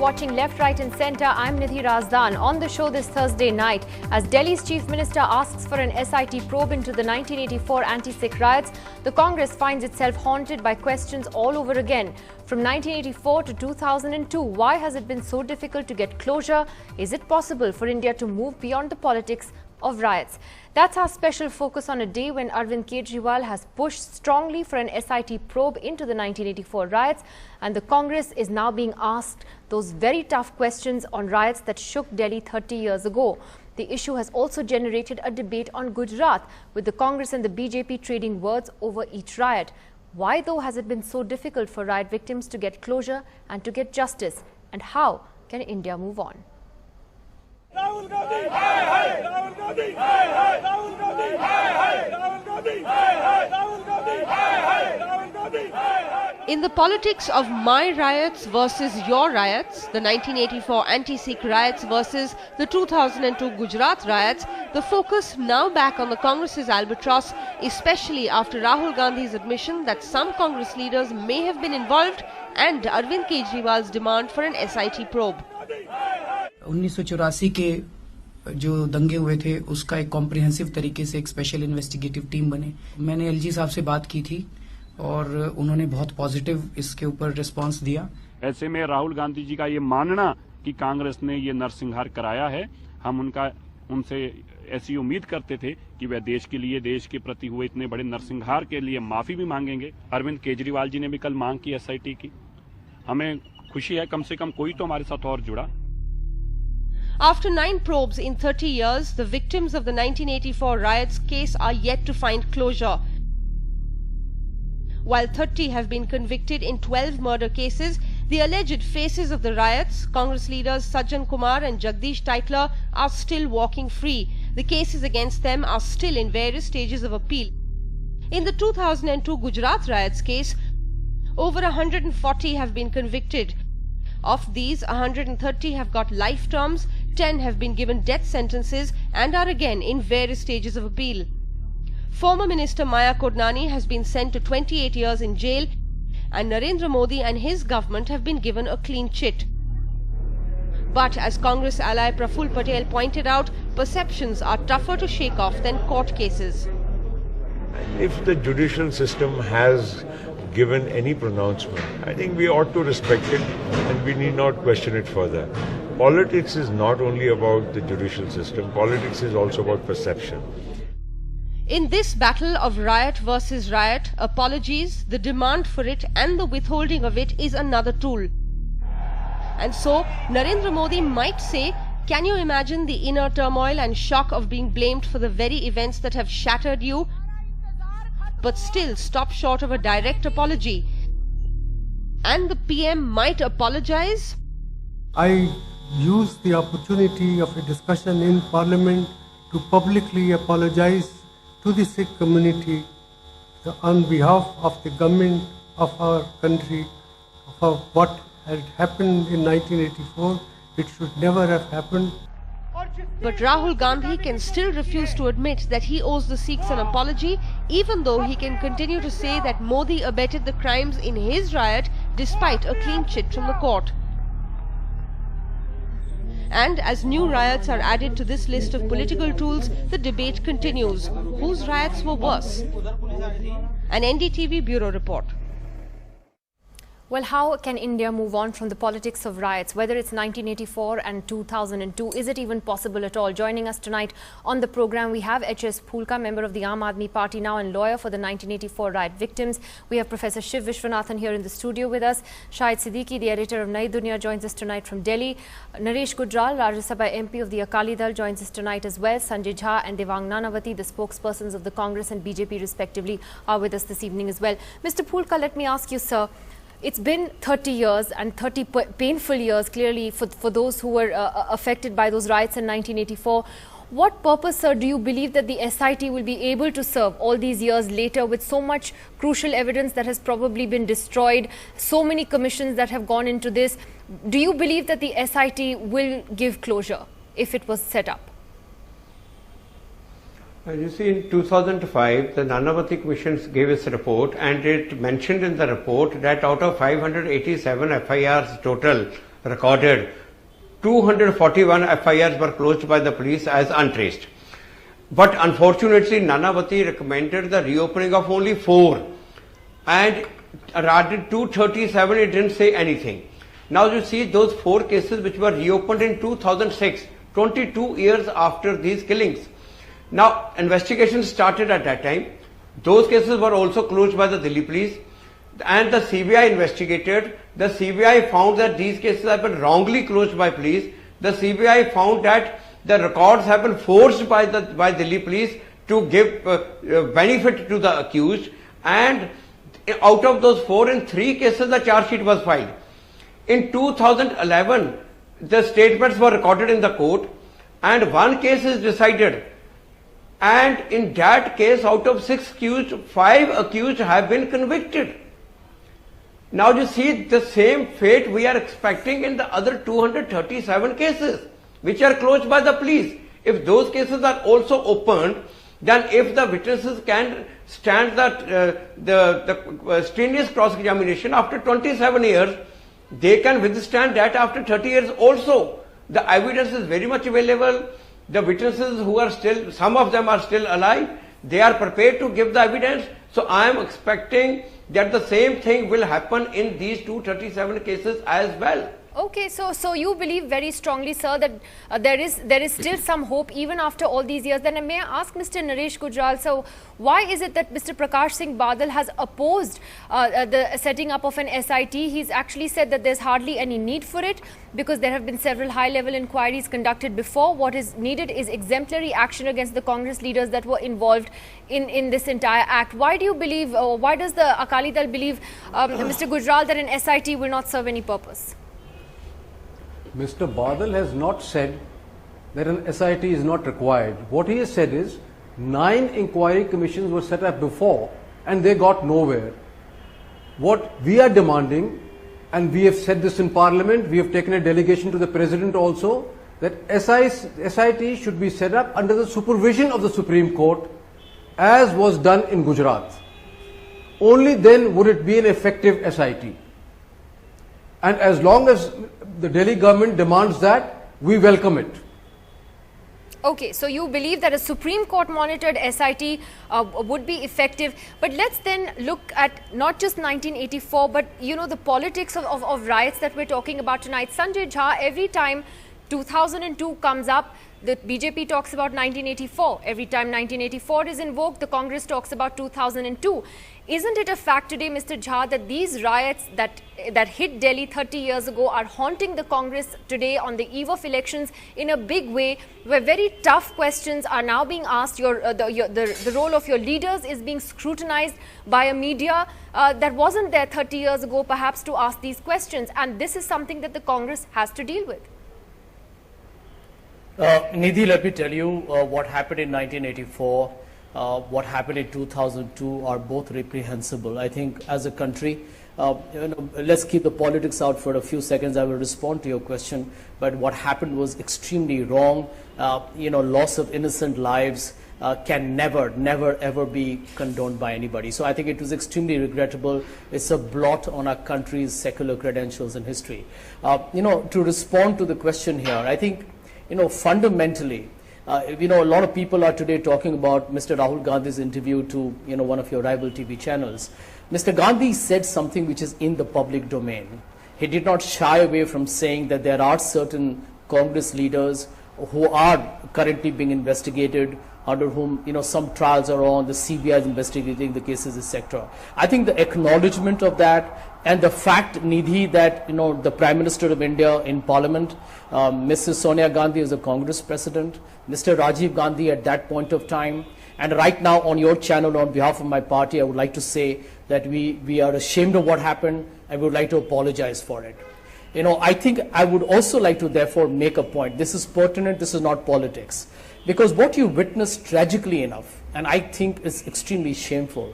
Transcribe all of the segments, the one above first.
watching Left, Right and Centre. I'm Nidhi Razdan. On the show this Thursday night, as Delhi's Chief Minister asks for an SIT probe into the 1984 anti-Sikh riots, the Congress finds itself haunted by questions all over again. From 1984 to 2002, why has it been so difficult to get closure? Is it possible for India to move beyond the politics of riots? That's our special focus on a day when Arvind Kejriwal has pushed strongly for an SIT probe into the 1984 riots, and the Congress is now being asked those very tough questions on riots that shook Delhi 30 years ago. The issue has also generated a debate on Gujarat, with the Congress and the BJP trading words over each riot. Why, though, has it been so difficult for riot victims to get closure and to get justice? And how can India move on? Rahul Gandhi! Rahul Gandhi! Rahul Gandhi! Rahul Gandhi! Rahul Gandhi! Rahul Gandhi! In the politics of my riots versus your riots, the 1984 anti-Sikh riots versus the 2002 Gujarat riots, the focus now back on the Congress's albatross, especially after Rahul Gandhi's admission that some Congress leaders may have been involved and Arvind Kejriwal's demand for an SIT probe. 1984 के जो दंगे हुए थे उसका एक comprehensive तरीके से एक स्पेशल इन्वेस्टिगेटिव टीम बने। मैंने एलजी साहब से बात की थी और उन्होंने बहुत पॉजिटिव इसके ऊपर रिस्पांस दिया। ऐसे में राहुल गांधी जी का ये मानना कि कांग्रेस ने ये नरसंहार कराया है, हम उनसे ऐसी उम्मीद करते थे कि वह देश के लिए, देश के प्रति हुए इतने बड़े नरसंहार के लिए माफी भी मांगेंगे। अरविंद केजरीवाल जी ने भी कल मांग की एसआईटी की। हमें खुशी है, कम से कम कोई तो हमारे साथ और जुड़ा। After 9 probes in 30 years, the victims of the 1984 riots case are yet to find closure. While 30 have been convicted in 12 murder cases, the alleged faces of the riots, Congress leaders Sajjan Kumar and Jagdish Titler, are still walking free. The cases against them are still in various stages of appeal. In the 2002 Gujarat riots case, over 140 have been convicted. Of these, 130 have got life terms, 10 have been given death sentences and are again in various stages of appeal. Former Minister Maya Kodnani has been sent to 28 years in jail, and Narendra Modi and his government have been given a clean chit. But as Congress ally Praful Patel pointed out, perceptions are tougher to shake off than court cases. If the judicial system has given any pronouncement, I think we ought to respect it and we need not question it further. Politics is not only about the judicial system, politics is also about perception. In this battle of riot versus riot, apologies, the demand for it and the withholding of it is another tool. And so, Narendra Modi might say, can you imagine the inner turmoil and shock of being blamed for the very events that have shattered you? But still stop short of a direct apology. And the PM might apologize? I use the opportunity of a discussion in Parliament to publicly apologize to the Sikh community on behalf of the government of our country for what had happened in 1984. It should never have happened. But Rahul Gandhi can still refuse to admit that he owes the Sikhs an apology, even though he can continue to say that Modi abetted the crimes in his riot despite a clean chit from the court. And as new riots are added to this list of political tools, the debate continues. Whose riots were worse? An NDTV Bureau report. Well, how can India move on from the politics of riots, whether it's 1984 and 2002? Is it even possible at all? Joining us tonight on the program, we have H.S. Phulka, member of the Aam Aadmi Party now and lawyer for the 1984 riot victims. We have Professor Shiv Vishwanathan here in the studio with us. Shahid Siddiqui, the editor of Nai Dunya, joins us tonight from Delhi. Naresh Gujral, Rajya Sabha MP of the Akali Dal, joins us tonight as well. Sanjay Jha and Devang Nanavati, the spokespersons of the Congress and BJP respectively, are with us this evening as well. Mr. Phulka, let me ask you, sir, it's been 30 years and 30 painful years, clearly, for those who were affected by those riots in 1984. What purpose, sir, do you believe that the SIT will be able to serve all these years later with so much crucial evidence that has probably been destroyed, so many commissions that have gone into this? Do you believe that the SIT will give closure if it was set up? You see, in 2005, the Nanavati Commission gave its report, and it mentioned in the report that out of 587 FIRs total, recorded, 241 FIRs were closed by the police as untraced. But unfortunately, Nanavati recommended the reopening of only 4, and added 237, it didn't say anything. Now you see those 4 cases which were reopened in 2006, 22 years after these killings. Now investigations started at that time. Those cases were also closed by the Delhi police, and the CBI investigated. The CBI found that these cases have been wrongly closed by police. The CBI found that the records have been forged by Delhi police to give benefit to the accused, and out of those 4, in 3 cases the charge sheet was filed. In 2011, the statements were recorded in the court, and 1 case is decided. And in that case, out of 6 accused, 5 accused have been convicted. Now you see the same fate we are expecting in the other 237 cases, which are closed by the police. If those cases are also opened, then if the witnesses can stand the strenuous cross-examination after 27 years, they can withstand that after 30 years also. The evidence is very much available. The witnesses who are still, some of them are still alive, they are prepared to give the evidence. So I am expecting that the same thing will happen in these 237 cases as well. Okay, so you believe very strongly, sir, that there is still some hope even after all these years. Then may I ask Mr. Naresh Gujral, so why is it that Mr. Prakash Singh Badal has opposed the setting up of an SIT? He's actually said that there's hardly any need for it because there have been several high-level inquiries conducted before. What is needed is exemplary action against the Congress leaders that were involved in this entire act. Why do you believe, or why does the Akali Dal believe, Mr. Gujral, that an SIT will not serve any purpose? Mr. Badal has not said that an SIT is not required. What he has said is 9 inquiry commissions were set up before and they got nowhere. What we are demanding, and we have said this in Parliament, we have taken a delegation to the President also, that SIT should be set up under the supervision of the Supreme Court as was done in Gujarat. Only then would it be an effective SIT. And as long as the Delhi government demands that, we welcome it. Okay, so you believe that a Supreme Court monitored SIT would be effective. But let's then look at not just 1984, but you know, the politics of riots that we're talking about tonight. Sanjay Jha, every time 2002 comes up, the BJP talks about 1984. Every time 1984 is invoked, the Congress talks about 2002. Isn't it a fact today, Mr. Jha, that these riots that hit Delhi 30 years ago are haunting the Congress today on the eve of elections in a big way, where very tough questions are now being asked? The role of your leaders is being scrutinized by a media that wasn't there 30 years ago, perhaps, to ask these questions. And this is something that the Congress has to deal with. Nidhi, let me tell you what happened in 1984, what happened in 2002 are both reprehensible. I think as a country, let's keep the politics out for a few seconds. I will respond to your question. But what happened was extremely wrong. Loss of innocent lives can never ever be condoned by anybody. So I think it was extremely regrettable. It's a blot on our country's secular credentials and history. To respond to the question here, I think, fundamentally, a lot of people are today talking about Mr. Rahul Gandhi's interview to, one of your rival TV channels. Mr. Gandhi said something which is in the public domain. He did not shy away from saying that there are certain Congress leaders who are currently being investigated, under whom, some trials are on, the CBI is investigating the cases, etc. I think the acknowledgement of that, and the fact, Nidhi, that the Prime Minister of India in Parliament, Mrs. Sonia Gandhi is a Congress President, Mr. Rajiv Gandhi at that point of time, and right now on your channel on behalf of my party, I would like to say that we are ashamed of what happened and we would like to apologize for it. I think I would also like to therefore make a point. This is pertinent, this is not politics. Because what you witnessed tragically enough, and I think is extremely shameful,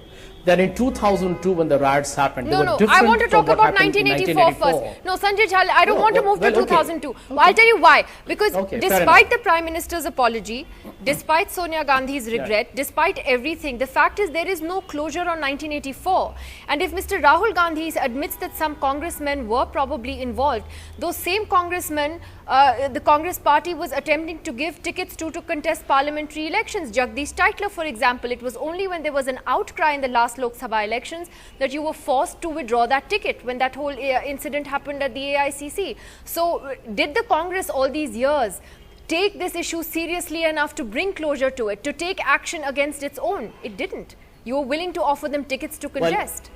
that in 2002 when the riots happened, they were I different want to from talk what about happened in 1984 first. No, Sanjay Jha, I don't want to move to 2002. Well, I'll tell you why. Because despite the Prime Minister's apology, despite Sonia Gandhi's regret, despite everything, the fact is there is no closure on 1984. And if Mr. Rahul Gandhi admits that some congressmen were probably involved, those same congressmen, the Congress party was attempting to give tickets to contest parliamentary elections. Jagdish Titler, for example, it was only when there was an outcry in the last Lok Sabha elections that you were forced to withdraw that ticket when that whole incident happened at the AICC. So did the Congress all these years take this issue seriously enough to bring closure to it, to take action against its own? It didn't. You were willing to offer them tickets to contest.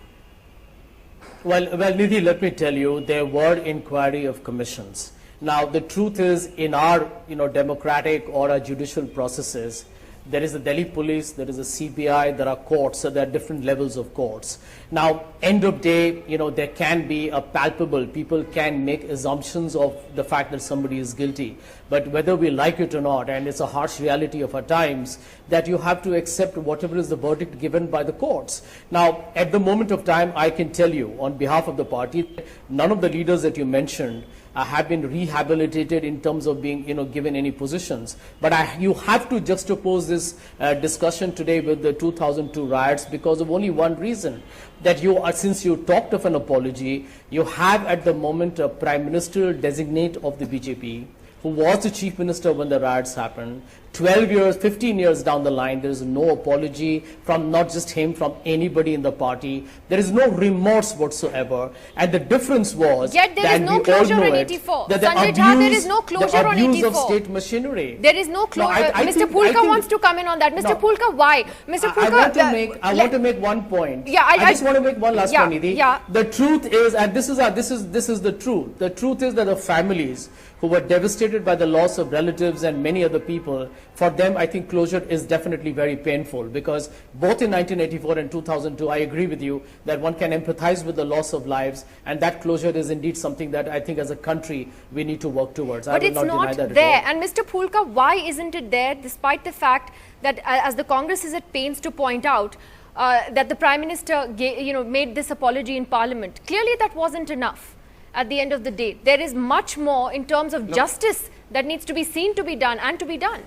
Well, Nidhi, let me tell you, there were inquiry of commissions. Now, the truth is, in our democratic or our judicial processes, there is the Delhi police, there is a CBI, there are courts, so there are different levels of courts. Now, end of day, there can be a palpable, people can make assumptions of the fact that somebody is guilty. But whether we like it or not, and it's a harsh reality of our times, that you have to accept whatever is the verdict given by the courts. Now, at the moment of time, I can tell you, on behalf of the party, none of the leaders that you mentioned have been rehabilitated in terms of being given any positions. But you have to juxtapose this discussion today with the 2002 riots because of only one reason, that since you talked of an apology, you have at the moment a Prime Minister designate of the BJP who was the Chief Minister when the riots happened. 12 years, 15 years down the line, there is no apology from not just him, from anybody in the party. There is no remorse whatsoever. And the difference was yet there that is no we closure all know on it, 84. that the Sanjay abuse, Jha, there is no closure on 84. The abuse of state machinery. There is no closure. No, Mr. Pulka wants to come in on that. Mr. Pulka, why? Mr. Pulka, I want to make one point. Yeah, I just want to make one last point, Nidhi. Yeah. The truth is, and this is the truth. The truth is that the families who were devastated by the loss of relatives and many other people, for them, I think closure is definitely very painful, because both in 1984 and 2002, I agree with you that one can empathize with the loss of lives, and that closure is indeed something that I think as a country we need to work towards. But it's not there. And Mr. Pulka, why isn't it there, despite the fact that, as the Congress is at pains to point out, that the Prime Minister made this apology in Parliament? Clearly that wasn't enough. At the end of the day, there is much more in terms of justice that needs to be seen to be done and to be done.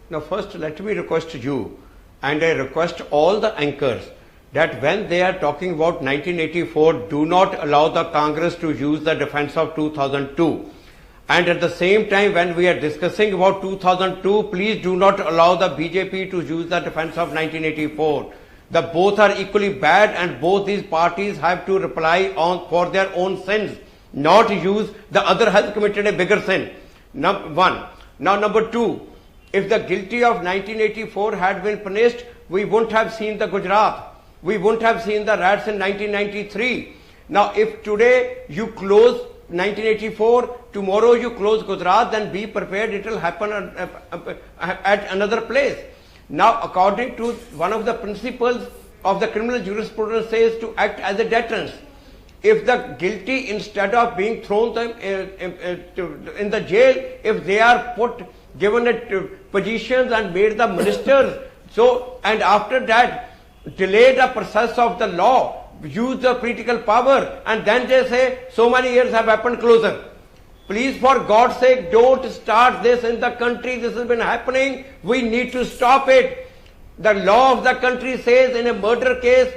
Now, first, let me request you, and I request all the anchors, that when they are talking about 1984, do not allow the Congress to use the defense of 2002. And at the same time, when we are discussing about 2002, please do not allow the BJP to use the defense of 1984. The both are equally bad, and both these parties have to reply for their own sins, not use the other has committed a bigger sin. Number one. Now, number two, if the guilty of 1984 had been punished, we wouldn't have seen the Gujarat. We wouldn't have seen the riots in 1993. Now, if today you close 1984, tomorrow you close Gujarat, then be prepared, it will happen at another place. Now, according to one of the principles of the criminal jurisprudence says to act as a deterrent. If the guilty, instead of being thrown in the jail, if they are given positions and made the ministers, and after that delay the process of the law, use the political power, and then they say so many years have happened, closer. Please, for God's sake, don't start this in the country. This has been happening. We need to stop it. The law of the country says in a murder case,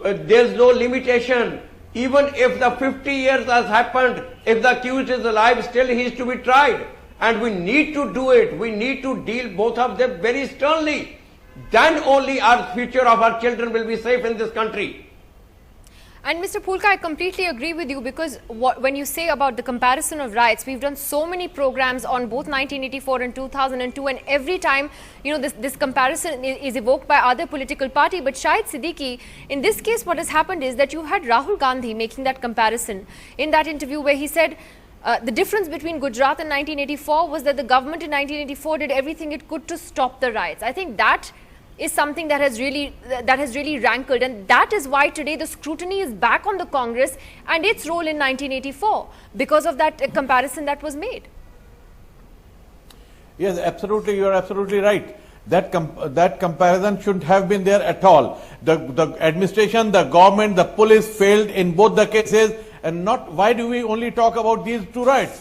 there is no limitation. Even if the 50 years has happened, if the accused is alive, still he is to be tried. And we need to do it. We need to deal both of them very sternly. Then only our future of our children will be safe in this country. And Mr. Pulka, I completely agree with you, because when you say about the comparison of riots, we've done so many programs on both 1984 and 2002, and every time, this comparison is evoked by other political party. But Shahid Siddiqui, in this case, what has happened is that you had Rahul Gandhi making that comparison in that interview where he said the difference between Gujarat and 1984 was that the government in 1984 did everything it could to stop the riots. I think that is something that has really rankled, and that is why today the scrutiny is back on the Congress and its role in 1984 because of that comparison that was made. Yes, absolutely, you are absolutely right. That comparison shouldn't have been there at all. The administration, the government, the police failed in both the cases. And not, why do we only talk about these two riots?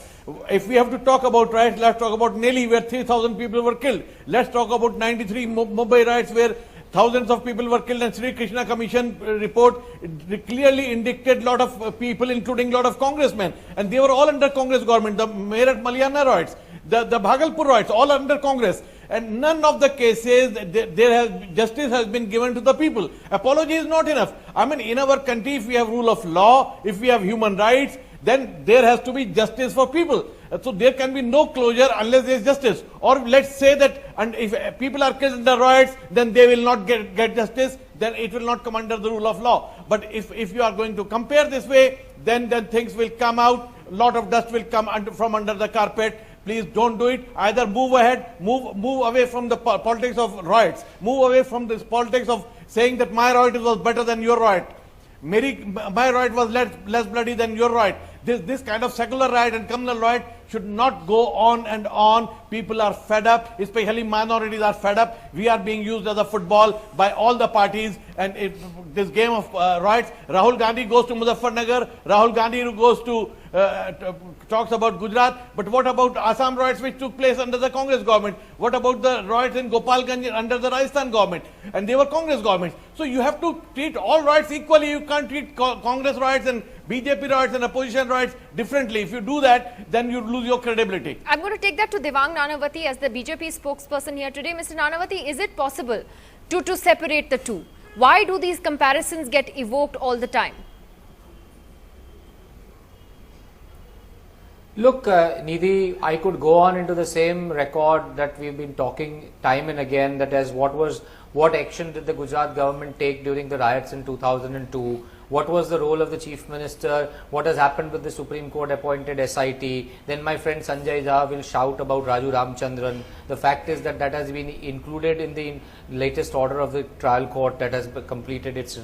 If we have to talk about riots, let's talk about Delhi, where 3,000 people were killed. Let's talk about 93 Mumbai riots, where thousands of people were killed, and Sri Krishna Commission report clearly indicted a lot of people, including a lot of congressmen, and they were all under Congress government. The Meerut Malyana riots, the Bhagalpur riots, all under Congress, and none of the cases justice has been given to the people. Apology is not enough. I mean, in our country, if we have rule of law, if we have human rights, then there has to be justice for people. So there can be no closure unless there is justice. Or let's say that, and if people are killed in the riots, then they will not get justice, then it will not come under the rule of law. But if you are going to compare this way, then things will come out, a lot of dust will come from under the carpet. Please don't do it. Either move ahead, move away from the politics of riots, move away from this politics of saying that my riot was better than your riot. My riot was less bloody than your riot. This kind of secular riot and communal riot should not go on and on. People are fed up, especially minorities are fed up. We are being used as a football by all the parties, and this game of riots, Rahul Gandhi goes to Muzaffarnagar, Rahul Gandhi goes to talks about Gujarat, but what about Assam riots which took place under the Congress government? What about the riots in Gopalganj under the Rajasthan government? And they were Congress governments. So you have to treat all riots equally. You can't treat Congress riots and BJP riots and opposition riots differently. If you do that, then you lose your credibility. I'm going to take that to Devang Nanavati as the BJP spokesperson here today. Mr. Nanavati, is it possible to separate the two? Why do these comparisons get evoked all the time? Look, Nidhi, I could go on into the same record that we've been talking time and again, that as what action did the Gujarat government take during the riots in 2002? What was the role of the Chief Minister? What has happened with the Supreme Court appointed SIT? Then my friend Sanjay Jha will shout about Raju Ramchandran. The fact is that has been included in the latest order of the trial court that has completed its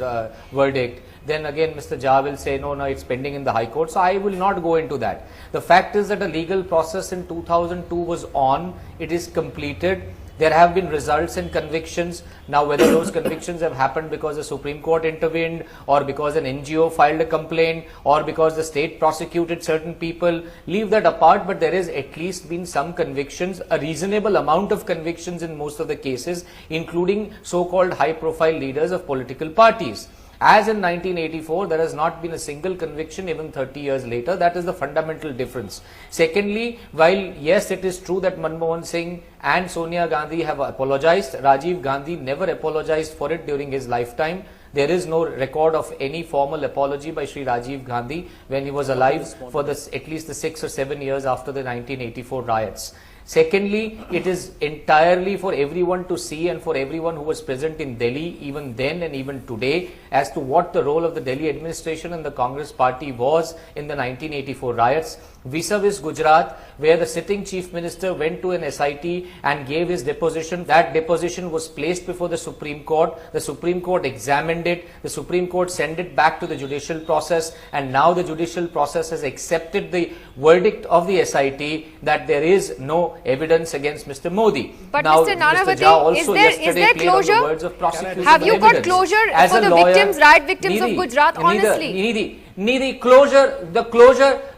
verdict. Then again Mr. Jha will say, no, it's pending in the High Court. So I will not go into that. The fact is that a legal process in 2002 was on. It is completed. There have been results and convictions. Now, whether those convictions have happened because the Supreme Court intervened, or because an NGO filed a complaint, or because the state prosecuted certain people, leave that apart, but there has at least been some convictions, a reasonable amount of convictions in most of the cases, including so-called high-profile leaders of political parties. As in 1984, there has not been a single conviction even 30 years later. That is the fundamental difference. Secondly, while yes, it is true that Manmohan Singh and Sonia Gandhi have apologized, Rajiv Gandhi never apologized for it during his lifetime. There is no record of any formal apology by Sri Rajiv Gandhi when he was alive for at least the 6 or 7 years after the 1984 riots. Secondly, it is entirely for everyone to see, and for everyone who was present in Delhi even then and even today, as to what the role of the Delhi administration and the Congress party was in the 1984 riots, vis-a-vis Gujarat, where the sitting Chief Minister went to an SIT and gave his deposition. That deposition was placed before the Supreme Court. The Supreme Court examined it. The Supreme Court sent it back to the judicial process, and now the judicial process has accepted the verdict of the SIT that there is no evidence against Mr. Modi. But now, Mr. Nanavati, is there closure? Have you got closure for the victims, riot victims of Gujarat? Honestly, Nidhi, closure,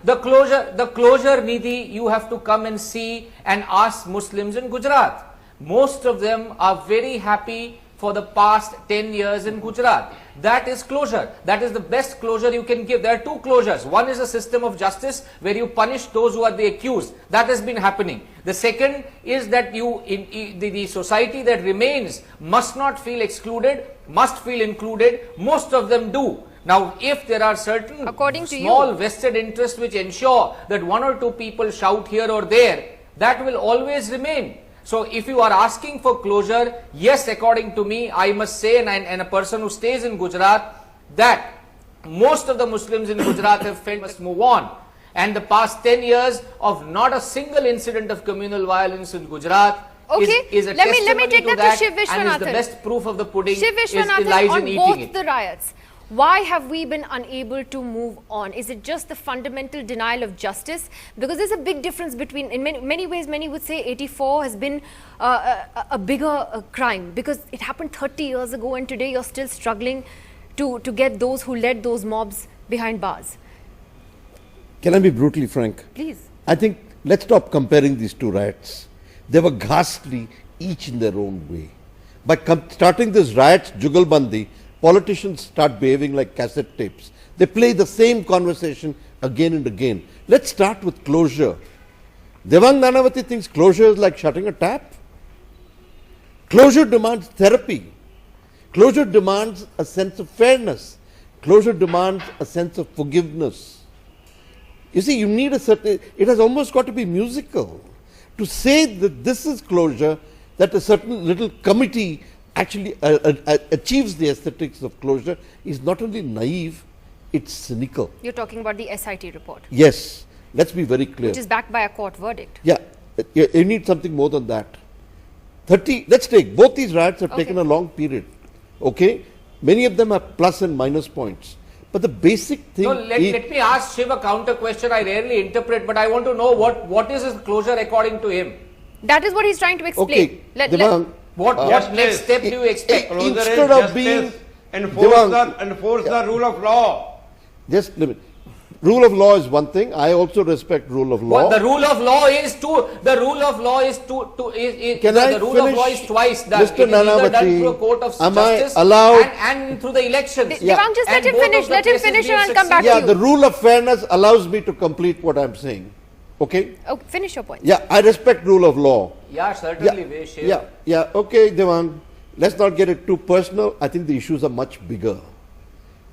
Nidhi, you have to come and see and ask Muslims in Gujarat. Most of them are very happy for the past 10 years in Gujarat. That is closure. That is the best closure you can give. There are two closures. One is a system of justice where you punish those who are the accused. That has been happening. The second is that the society that remains must not feel excluded, must feel included. Most of them do. Now, if there are certain small vested interests which ensure that one or two people shout here or there, that will always remain. So, if you are asking for closure, yes, according to me, I must say, and a person who stays in Gujarat, that most of the Muslims in Gujarat have felt must move on. And the past 10 years of not a single incident of communal violence in Gujarat is a testimony let me take to that to Shiv and is the Vishwanathan. best proof of the pudding Shiv Vishwanathan, lies on in both eating it. the riots, Why have we been unable to move on? Is it just the fundamental denial of justice? Because there's a big difference between, in many ways, many would say 84 has been a bigger crime because it happened 30 years ago, and today you're still struggling to get those who led those mobs behind bars. Can I be brutally frank? Please. I think let's stop comparing these two riots. They were ghastly, each in their own way. By starting this riots, Jugalbandi, politicians start behaving like cassette tapes. They play the same conversation again and again. Let's start with closure. Devang Nanavati thinks closure is like shutting a tap. Closure demands therapy. Closure demands a sense of fairness. Closure demands a sense of forgiveness. You see, you need a certain, it has almost got to be musical. To say that this is closure, that a certain little committee actually achieves the aesthetics of closure is not only naive, it's cynical. You're talking about the SIT report. Yes, let's be very clear. Which is backed by a court verdict. Yeah, you need something more than that. Let's take, both these riots have taken a long period. Okay, many of them have plus and minus points. But the basic thing let me ask Shiv a counter question. I rarely interpret, but I want to know what is his closure according to him? That is what he's trying to explain. Okay, what next step do you expect? Instead of being enforce the rule of law. Just limit. Rule of law is one thing. I also respect rule of law. Well, the rule of law is the rule of law is the rule of law is twice done. Mr. Nanavati, done through a court of am justice I allowed and through the elections. Devang, just let him finish. Let him finish and I'll come back to you. Yeah, the rule of fairness allows me to complete what I'm saying. Okay? Okay, finish your point. Yeah, I respect rule of law. Yeah, certainly. Yeah. Okay, Devang. Let's not get it too personal. I think the issues are much bigger.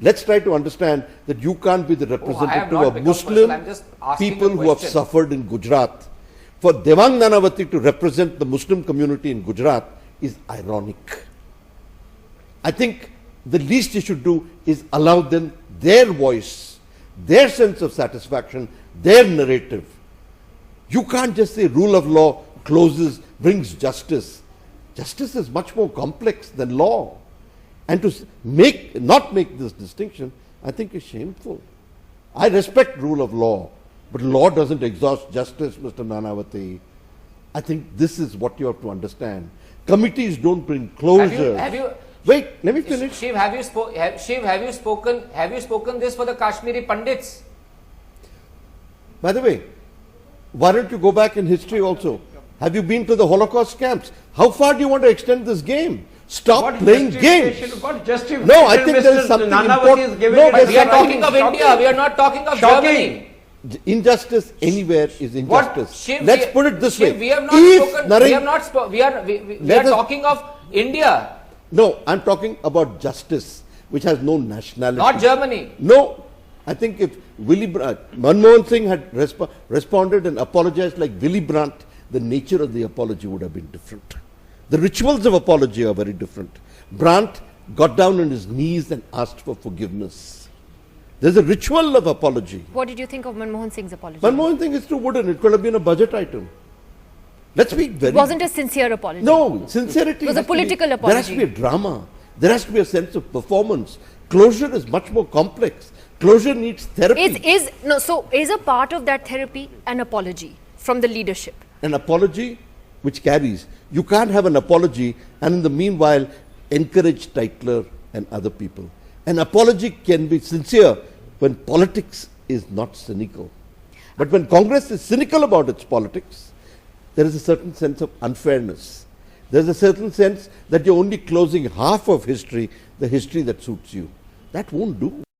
Let's try to understand that you can't be the representative of Muslim people who have suffered in Gujarat. For Devang Nanavati to represent the Muslim community in Gujarat is ironic. I think the least you should do is allow them their voice, their sense of satisfaction, their narrative. You can't just say rule of law closes, brings justice. Justice is much more complex than law. And to not make this distinction, I think is shameful. I respect rule of law, but law doesn't exhaust justice, Mr. Nanavati. I think this is what you have to understand. Committees don't bring closure. Wait, let me finish. Shiv, have you spoken this for the Kashmiri Pandits? By the way, why don't you go back in history also? Have you been to the Holocaust camps? How far do you want to extend this game? Stop playing games. No, I think there is something important. No, we are talking of India. We are not talking of Germany. Injustice anywhere is injustice. Let's put it this way. We have not spoken. We are talking of India. No, I'm talking about justice, which has no nationality. Not Germany. No, I think if Manmohan Singh had responded and apologized like Willy Brandt, the nature of the apology would have been different. The rituals of apology are very different. Brandt got down on his knees and asked for forgiveness. There's a ritual of apology. What did you think of Manmohan Singh's apology? Manmohan Singh is too wooden. It could have been a budget item. Let's be very... It wasn't a sincere apology. No, sincerity... It was a political apology. There has to be a drama. There has to be a sense of performance. Closure is much more complex. Closure needs therapy. Is a part of that therapy an apology from the leadership? An apology which carries. You can't have an apology and in the meanwhile encourage Titler and other people. An apology can be sincere when politics is not cynical. But when Congress is cynical about its politics, there is a certain sense of unfairness. There is a certain sense that you're only closing half of history, the history that suits you. That won't do.